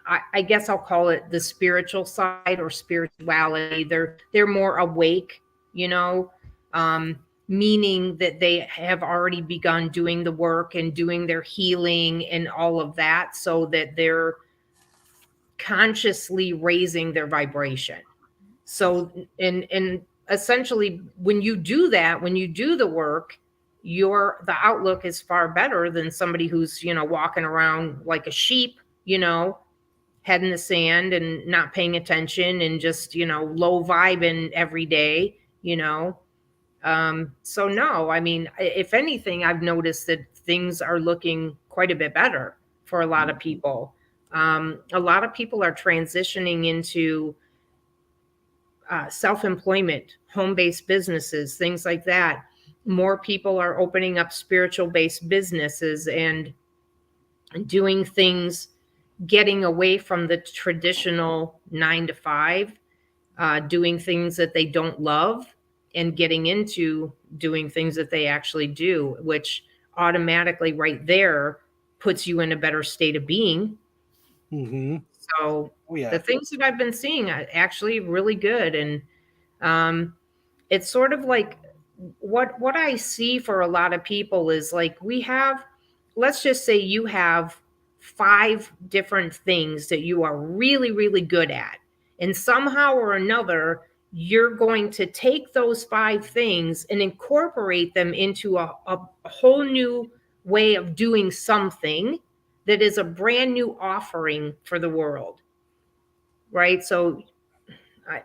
S2: I guess I'll call it the spiritual side or spirituality. They're more awake you know, meaning that they have already begun doing the work and doing their healing and all of that, so that they're consciously raising their vibration. So, and essentially, when you do that, when you do the work, the outlook is far better than somebody who's, walking around like a sheep, head in the sand and not paying attention and just, low vibing every day, So no, I mean, if anything, I've noticed that things are looking quite a bit better for a lot of people. A lot of people are transitioning into self-employment, home-based businesses, things like that. More people are opening up spiritual-based businesses and doing things, getting away from the traditional 9 to 5, doing things that they don't love and getting into doing things that they actually do, which automatically right there puts you in a better state of being.
S3: Mm-hmm.
S2: So
S3: Yeah.
S2: the things that I've been seeing are actually really good. And it's sort of like what I see for a lot of people is like, let's just say you have 5 different things that you are really, really good at. And somehow or another, you're going to take those 5 things and incorporate them into a whole new way of doing something that is a brand new offering for the world. Right. So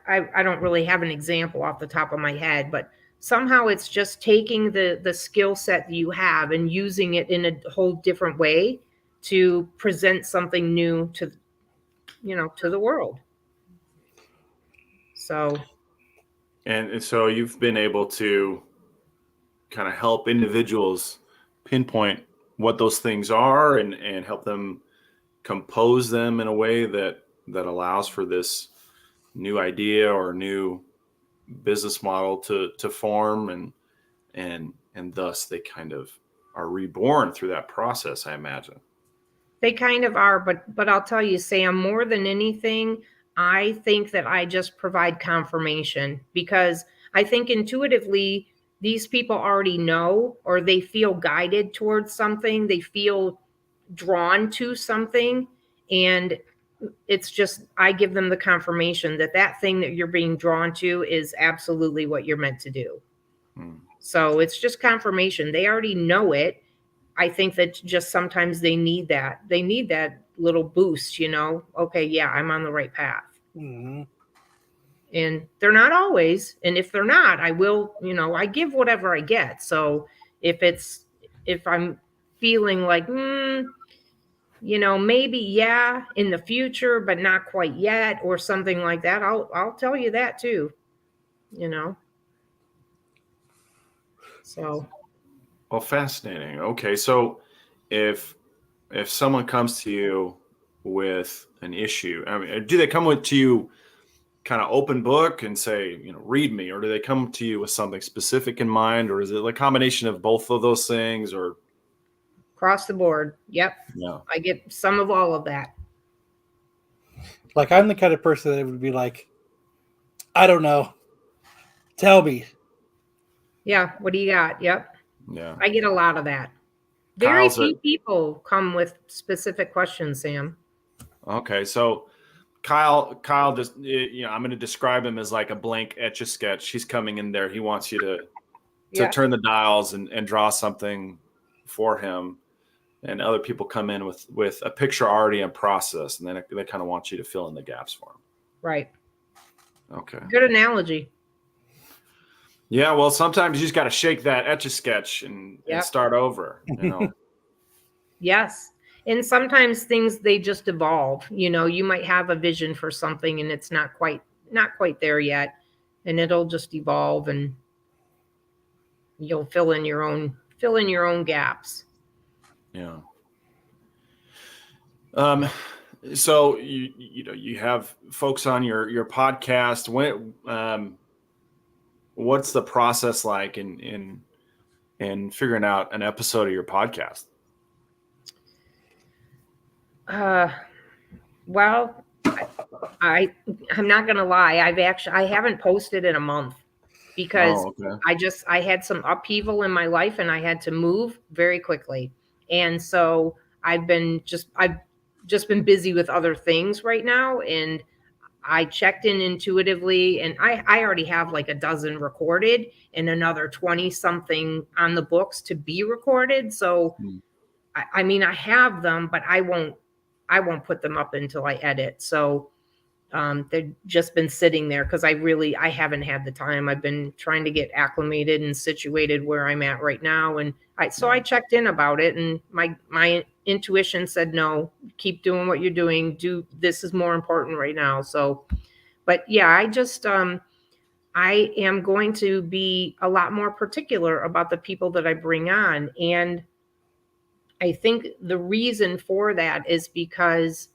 S2: I don't really have an example off the top of my head, but somehow it's just taking the skill set that you have and using it in a whole different way to present something new to the world. So,
S1: And so you've been able to kind of help individuals pinpoint what those things are and help them compose them in a way that allows for this new idea or new business model to form, and thus they kind of are reborn through that process, I imagine.
S2: they kind of are, but I'll tell you, Sam, more than anything, I think that I just provide confirmation, because I think intuitively these people already know, or they feel guided towards something, they feel drawn to something, and it's just, I give them the confirmation that that thing that you're being drawn to is absolutely what you're meant to do. So it's just confirmation. They already know it. I think that just sometimes they need that. They need that little boost, okay, yeah, I'm on the right path.
S3: Mm-hmm.
S2: And they're not always. And if they're not, I will, I give whatever I get. So if I'm feeling like, maybe, yeah, in the future, but not quite yet, or something like that, I'll tell you that too, So.
S1: Well, fascinating. Okay, so if someone comes to you with an issue, I mean, do they come to you kind of open book and say, read me, or do they come to you with something specific in mind, or is it a combination of both of those things, or?
S2: Across the board. Yep.
S1: Yeah.
S2: I get some of all of that.
S3: Like, I'm the kind of person that would be like, I don't know, tell me.
S2: Yeah. What do you got? Yep.
S1: Yeah.
S2: I get a lot of that. Very few people come with specific questions, Sam.
S1: Okay. So Kyle just, I'm going to describe him as like a blank Etch-a-Sketch. He's coming in there. He wants you to turn the dials and draw something for him. And other people come in with a picture already in process, and then they kind of want you to fill in the gaps for them.
S2: Right.
S1: Okay.
S2: Good analogy.
S1: Yeah, well, sometimes you just got to shake that Etch-a-Sketch and start over,
S2: Yes. And sometimes things, they just evolve. You might have a vision for something and it's not quite there yet, and it'll just evolve, and you'll fill in your own gaps.
S1: Yeah. So you have folks on your podcast. What's the process like in figuring out an episode of your podcast?
S2: Well, I'm not gonna lie. I haven't posted in a month. because
S1: okay.
S2: I had some upheaval in my life and I had to move very quickly. And so I've just been busy with other things right now. And I checked in intuitively, and I already have like a dozen recorded and another 20 something on the books to be recorded. So I mean, I have them, but I won't put them up until I edit. So they've just been sitting there because I haven't had the time. I've been trying to get acclimated and situated where I'm at right now. And I checked in about it, and my intuition said, no, keep doing what you're doing. This is more important right now. So, but yeah, I am going to be a lot more particular about the people that I bring on. And I think the reason for that is because,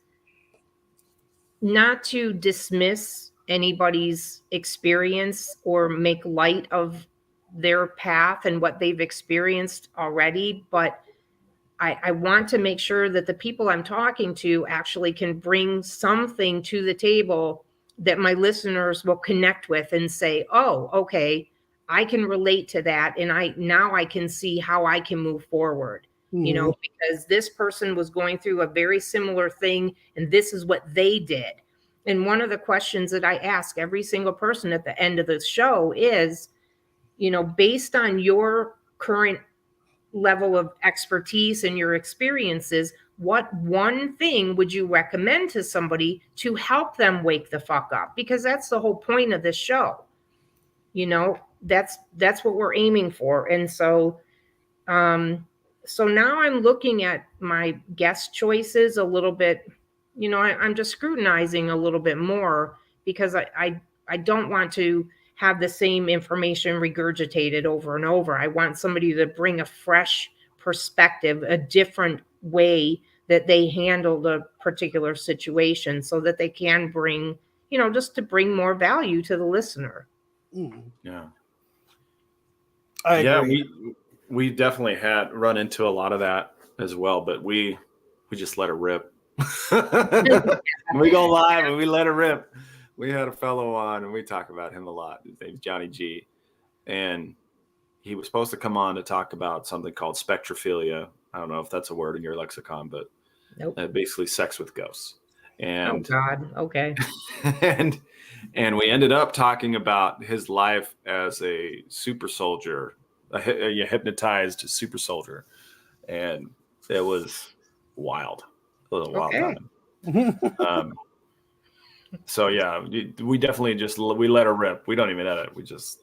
S2: not to dismiss anybody's experience or make light of their path and what they've experienced already, but I want to make sure that the people I'm talking to actually can bring something to the table that my listeners will connect with and say, oh, okay, I can relate to that. And now I can see how I can move forward, because this person was going through a very similar thing and this is what they did. And one of the questions that I ask every single person at the end of the show is, based on your current level of expertise and your experiences, what one thing would you recommend to somebody to help them wake the fuck up? Because that's the whole point of this show. That's what we're aiming for. And so now I'm looking at my guest choices a little bit. I'm just scrutinizing a little bit more, because I don't want to have the same information regurgitated over and over. I want somebody to bring a fresh perspective, a different way that they handled a particular situation, so that they can bring, just to bring more value to the listener.
S1: Yeah.
S3: I agree.
S1: We definitely had run into a lot of that as well, but we just let it rip. We go live and we let it rip. We had a fellow on and we talk about him a lot. His name's Johnny G. And he was supposed to come on to talk about something called spectrophilia. I don't know if that's a word in your lexicon, but
S2: Nope.
S1: Basically sex with ghosts. And
S2: oh God, okay.
S1: and we ended up talking about his life as a super soldier, a hypnotized super soldier. And it was wild. It was a wild time. So yeah, we definitely we let her rip. We don't even edit. We just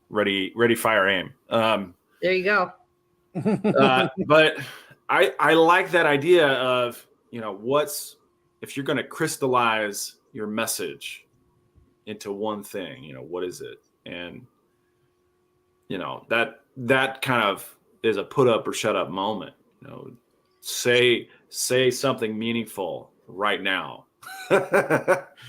S1: ready, fire, aim.
S2: There you go.
S1: But I like that idea of, if you're going to crystallize your message into one thing, what is it? And that kind of is a put up or shut up moment. Say something meaningful right now.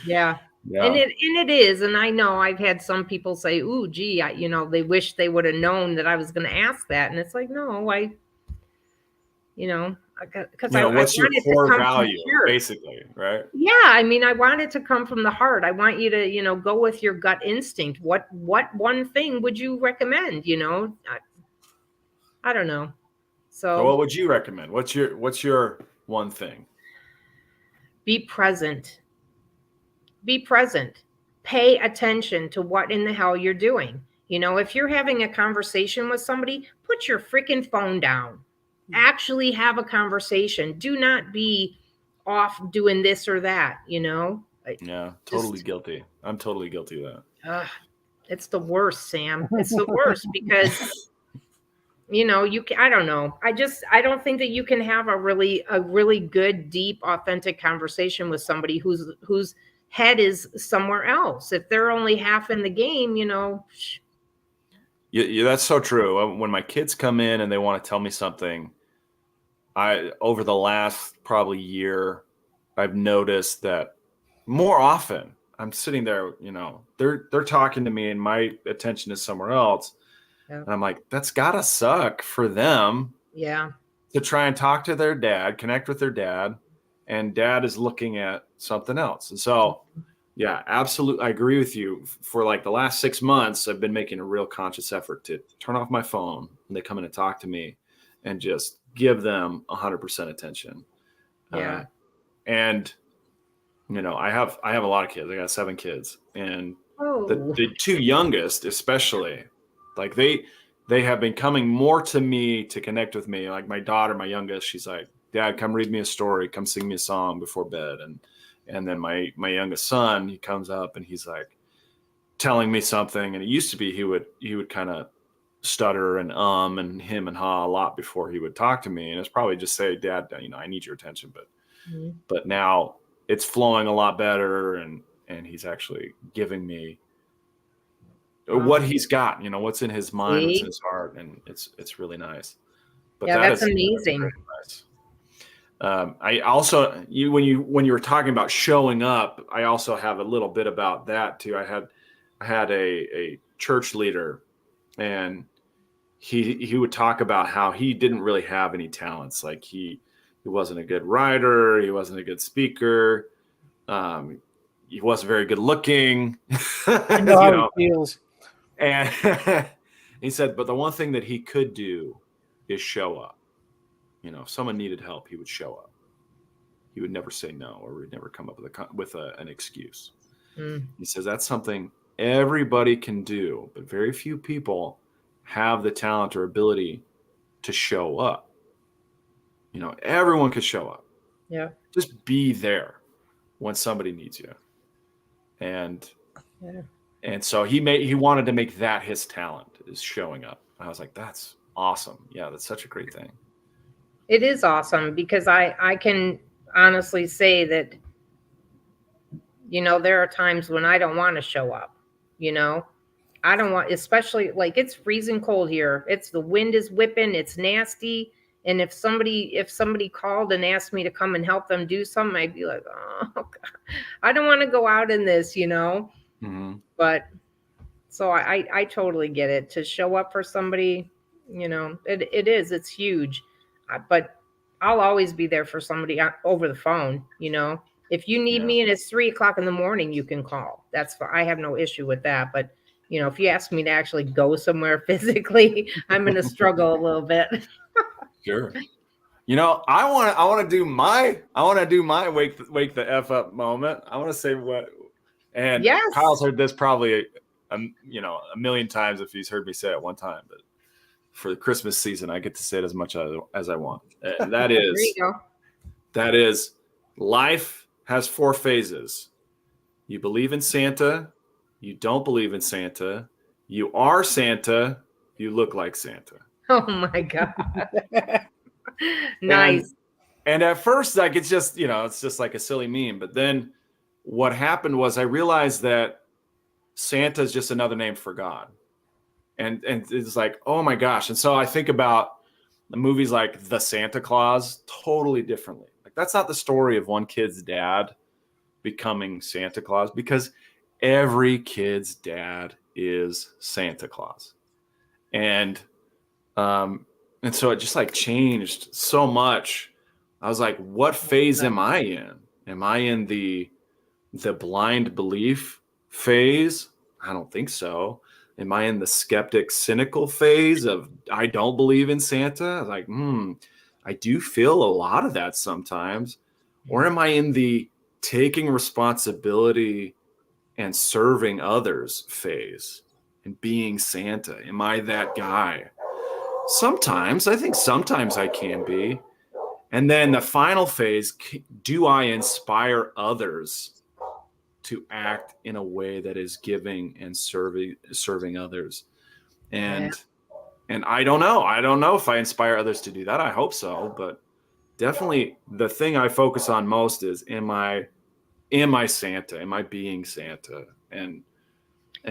S2: Yeah. And it is. And I know I've had some people say, ooh, gee, they wish they would have known that I was going to ask that. And it's like, no, because
S1: what's your core value, basically, right?
S2: Yeah. I mean, I want it to come from the heart. I want you to, go with your gut instinct. What one thing would you recommend? I don't know. So
S1: what would you recommend? What's your one thing?
S2: Be present. Be present. Pay attention to what in the hell you're doing. If you're having a conversation with somebody, put your freaking phone down. Actually have a conversation. Do not be off doing this or that,
S1: Yeah, totally guilty. I'm totally guilty of that.
S2: It's the worst, Sam. It's the worst because you can, I don't know. I don't think that you can have a really good, deep, authentic conversation with somebody whose head is somewhere else. If they're only half in the game,
S1: Yeah, that's so true. When my kids come in and they want to tell me something, over the last probably year, I've noticed that more often I'm sitting there, they're talking to me and my attention is somewhere else. Yeah. And I'm like, that's gotta suck for them.
S2: Yeah.
S1: To try and talk to their dad, connect with their dad, and dad is looking at something else. And so Yeah, absolutely. I agree with you. For like the last 6 months, I've been making a real conscious effort to turn off my phone when they come in and talk to me and just give them 100% attention. Uh,
S2: Yeah.
S1: and I have a lot of kids. I got 7 kids, and the
S2: Oh,
S1: the two youngest, especially, like they have been coming more to me to connect with me. Like my daughter, my youngest, she's like, "Dad, come read me a story. Come sing me a song before bed." And then my youngest son, he comes up and he's like telling me something. And it used to be he would kind of stutter and and him and ha a lot before he would talk to me. And it's probably just say, "Dad, I need your attention." But now it's flowing a lot better, and he's actually giving me what
S2: wow.
S1: he's got, what's in his mind, what's in
S2: See?
S1: his heart, and it's really nice. But
S2: Yeah,
S1: that
S2: that's
S1: is that's very
S2: amazing.
S1: nice. I also when you were talking about showing up, I also have a little bit about that too. I had a church leader, and he would talk about how he didn't really have any talents. Like he wasn't a good writer, he wasn't a good speaker, um, he wasn't very good looking,
S3: I know
S1: you
S3: how he
S1: know.
S3: feels.
S1: And he said, but the one thing that he could do is show up. If someone needed help, he would show up. He would never say no, or would never come up with an excuse.
S2: Mm.
S1: He says that's something everybody can do, but very few people have the talent or ability to show up. Everyone could show up.
S2: Yeah.
S1: Just be there when somebody needs you. And
S2: Yeah.
S1: and so he wanted to make that his talent, is showing up. I was like, that's awesome. Yeah, that's such a great thing.
S2: It is awesome because I can honestly say that, there are times when I don't want to show up, you know. I don't want, especially like it's freezing cold here. The wind is whipping, it's nasty. And if somebody called and asked me to come and help them do something, I'd be like, oh God, I don't want to go out in this.
S1: Mm-hmm.
S2: But so I totally get it. To show up for somebody, it's huge. But I'll always be there for somebody over the phone. If you need
S1: Yeah.
S2: me and it's 3 o'clock in the morning, you can call. I have no issue with that. But if you ask me to actually go somewhere physically, I'm going to struggle a little bit.
S1: Sure. I want to do my wake the F up moment. I want to say what, and
S2: Yes.
S1: Kyle's heard this probably a million times if he's heard me say it one time, but for the Christmas season, I get to say it as much as I want. And that
S2: There you
S1: is,
S2: go.
S1: that is, life has 4 phases. You believe in Santa, you don't believe in Santa, you are Santa, you look like Santa.
S2: Oh my God.
S1: And
S2: Nice.
S1: and at first, like, it's just like a silly meme. But then what happened was I realized that Santa is just another name for God. And it's like, oh my gosh. And so I think about the movies like The Santa Claus totally differently. Like, that's not the story of one kid's dad becoming Santa Claus, because every kid's dad is Santa Claus. And and so it just like changed so much. I was like, what phase am I in? Am I in the blind belief phase? I don't think so. Am I in the skeptic, cynical phase of I don't believe in Santa? Like, I do feel a lot of that sometimes. Or am I in the taking responsibility and serving others phase and being Santa? Am I that guy? Sometimes, I think sometimes I can be. And then the final phase, do I inspire others to act in a way that is giving and serving others?
S2: Yeah.
S1: And I don't know. I don't know if I inspire others to do that. I hope so, but definitely the thing I focus on most is am I Santa? Am I being Santa? And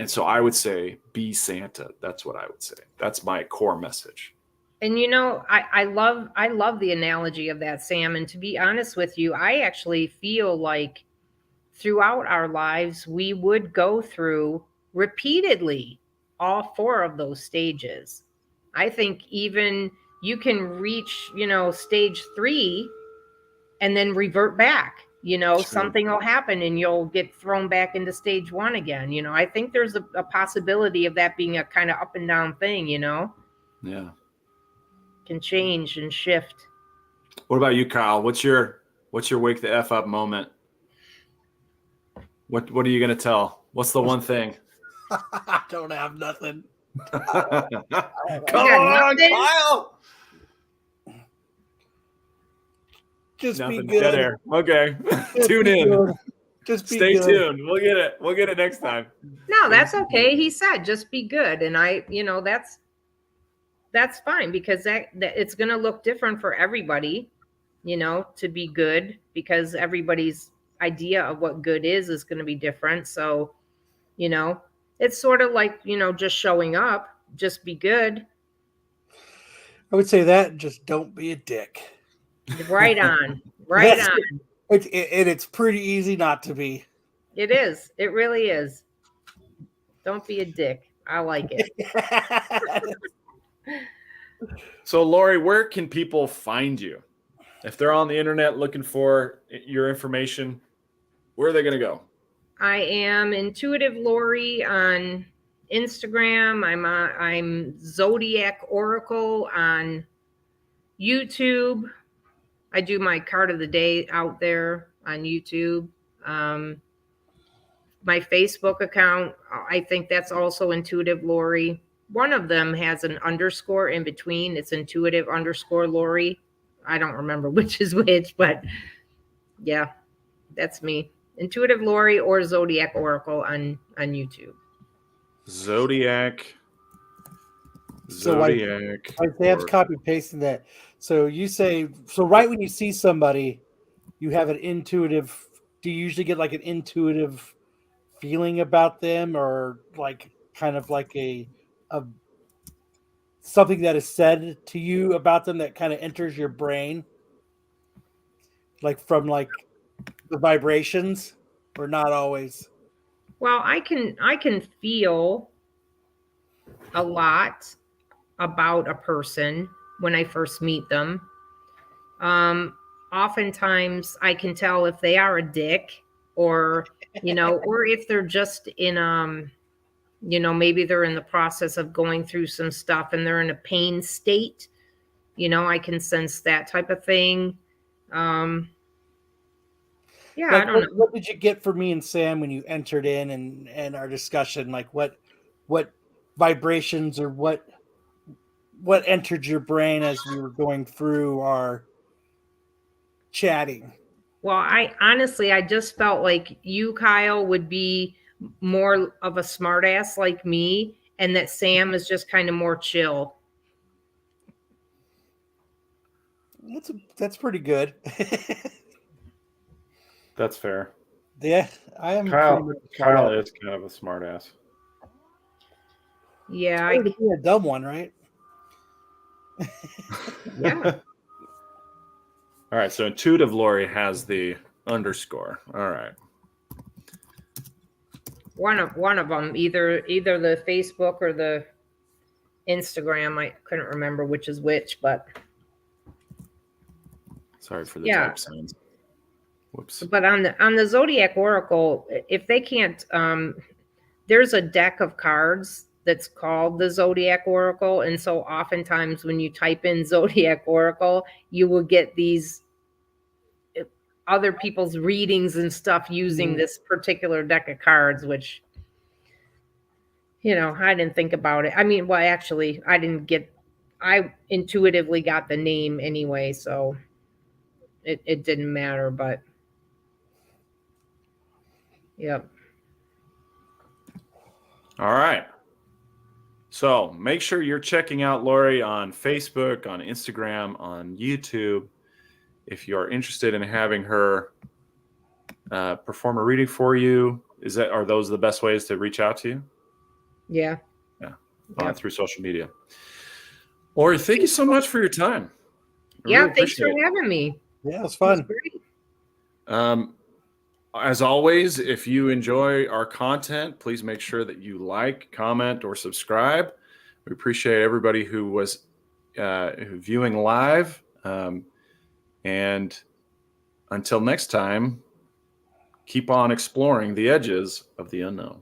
S1: so I would say be Santa. That's what I would say. That's my core message.
S2: And I love the analogy of that, Sam. And to be honest with you, I actually feel like throughout our lives we would go through repeatedly all 4 of those stages. I think even you can reach, stage 3 and then revert back.
S1: True.
S2: something will happen and you'll get thrown back into stage 1 again. I think there's a possibility of that being a kind of up and down thing,
S1: Yeah.
S2: Can change and shift.
S1: What about you, Kyle? What's your wake the F up moment? What are you going to tell? What's the one thing?
S3: I don't have nothing.
S1: Come on,
S2: nothing?
S1: Kyle.
S3: Just
S1: Nothing.
S3: be good.
S1: Dead air. Okay.
S3: Just
S1: Tune
S3: be
S1: in.
S3: good. Just be
S1: Stay
S3: good.
S1: tuned. We'll get it. We'll get it next time.
S2: No, that's okay. He said just be good, and that's fine, because that it's going to look different for everybody, to be good, because everybody's idea of what good is going to be different. So, it's sort of like, just showing up, just be good.
S3: I would say that, just don't be a dick.
S2: Right on. Right
S3: That's-
S2: on.
S3: It's pretty easy not to be.
S2: It is. It really is. Don't be a dick. I like it.
S1: So, Lori, where can people find you? If they're on the internet looking for your information, where are they going to go?
S2: I am Intuitive Lori on Instagram. I'm Zodiac Oracle on YouTube. I do my card of the day out there on YouTube. My Facebook account, I think that's also Intuitive Lori. One of them has an underscore in between. It's Intuitive_Lori. I don't remember which is which, but yeah, that's me. Intuitive Lori or Zodiac Oracle on YouTube.
S1: Zodiac.
S3: So like Sam's copy pasting that. So you say, so right when you see somebody, you have an intuitive. Do you usually get like an intuitive feeling about them, or like kind of like a something that is said to you about them that kind of enters your brain, like from like the vibrations, or not always?
S2: Well, I can feel a lot about a person when I first meet them. Oftentimes I can tell if they are a dick, or or if they're just in maybe they're in the process of going through some stuff and they're in a pain state. I can sense that type of thing. Yeah,
S3: Like,
S2: I don't know.
S3: What did you get for me and Sam when you entered in and our discussion? Like what vibrations, or what entered your brain as we were going through our chatting?
S2: Well, I just felt like you, Kyle, would be more of a smartass like me, and that Sam is just kind of more chill.
S3: That's pretty good.
S1: That's fair.
S3: Yeah, I am.
S1: Kyle is kind of a smartass.
S2: Yeah,
S3: I be a dumb one, right?
S2: Yeah.
S1: All right, so Intuitive Lori has the underscore. All right.
S2: One of them, either the Facebook or the Instagram. I couldn't remember which is which, but
S1: sorry for the type signs. Whoops.
S2: But on the Zodiac Oracle, if they can't, there's a deck of cards that's called the Zodiac Oracle, and so oftentimes when you type in Zodiac Oracle, you will get these other people's readings and stuff using this particular deck of cards, which I didn't think about it. I mean, well, actually, I intuitively got the name anyway, so it didn't matter, but yep.
S1: All right. So make sure you're checking out Lori on Facebook, on Instagram, on YouTube. If you're interested in having her perform a reading for you, are those the best ways to reach out to you?
S2: Yeah.
S1: Yeah. Through social media. Lori, thank you so much for your time.
S2: Really thanks for having me.
S3: Yeah, it was fun.
S2: Great.
S1: As always, if you enjoy our content, please make sure that you like, comment, or subscribe. We appreciate everybody who was viewing live. And until next time, keep on exploring the edges of the unknown.